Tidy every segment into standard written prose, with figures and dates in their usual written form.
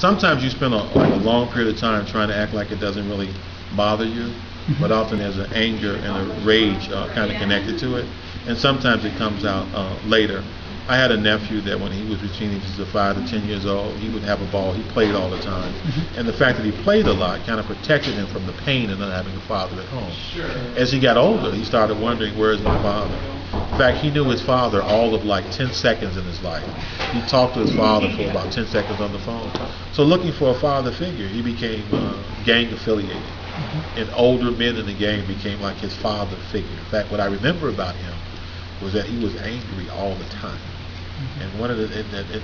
sometimes you spend like a long period of time trying to act like it doesn't really bother you, but often there's an anger and a rage kind of connected to it, and sometimes it comes out later. I had a nephew that when he was between ages of 5 to 10 years old, he would have a ball. He played all the time. And the fact that he played a lot kind of protected him from the pain of not having a father at home. As he got older, he started wondering, where is my father? In fact, he knew his father all of like 10 seconds in his life. He talked to his father for about 10 seconds on the phone. So looking for a father figure, he became gang affiliated. And older men in the gang became like his father figure. In fact, what I remember about him was that he was angry all the time. And one of the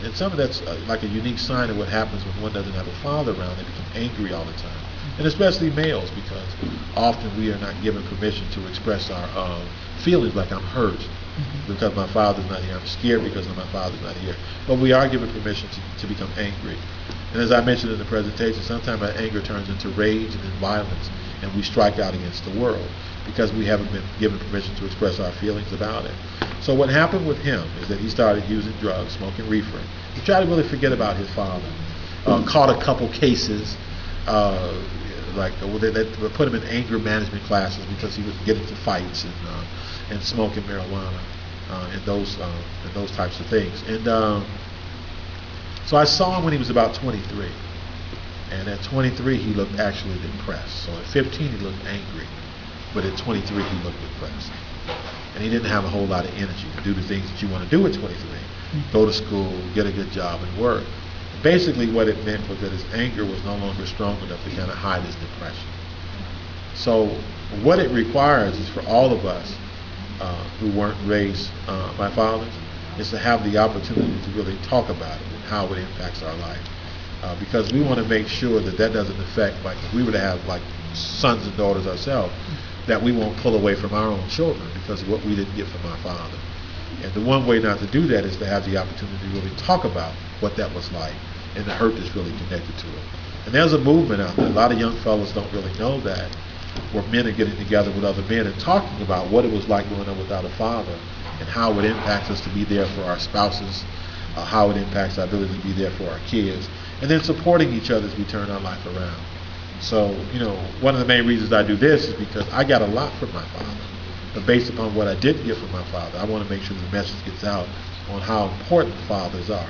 and some of that's like a unique sign of what happens when one doesn't have a father around. They become angry all the time, and especially males, because often we are not given permission to express our feelings. Like, I'm hurt because my father's not here. I'm scared because my father's not here. But we are given permission to become angry. And as I mentioned in the presentation, sometimes our anger turns into rage and then violence, and we strike out against the world because we haven't been given permission to express our feelings about it. So what happened with him is that he started using drugs, smoking reefer. He tried to really forget about his father. Caught a couple cases, they put him in anger management classes because he would get into fights and smoking marijuana and those types of things. And so I saw him when he was about 23. And at 23, he looked actually depressed. So at 15, he looked angry. But at 23, he looked depressed. And he didn't have a whole lot of energy to do the things that you want to do at 23. Go to school, get a good job, and work. Basically, what it meant was that his anger was no longer strong enough to kind of hide his depression. So what it requires is for all of us who weren't raised by fathers is to have the opportunity to really talk about it and how it impacts our life. Because we want to make sure that that doesn't affect, like if we were to have like sons and daughters ourselves, that we won't pull away from our own children because of what we didn't get from our father. And the one way not to do that is to have the opportunity to really talk about what that was like and the hurt that's really connected to it. And there's a movement out there. A lot of young fellas don't really know that, where men are getting together with other men and talking about what it was like growing up without a father and how it impacts us to be there for our spouses, how it impacts our ability to be there for our kids, and then supporting each other as we turn our life around. So, one of the main reasons I do this is because I got a lot from my father. But based upon what I did get from my father, I want to make sure the message gets out on how important fathers are.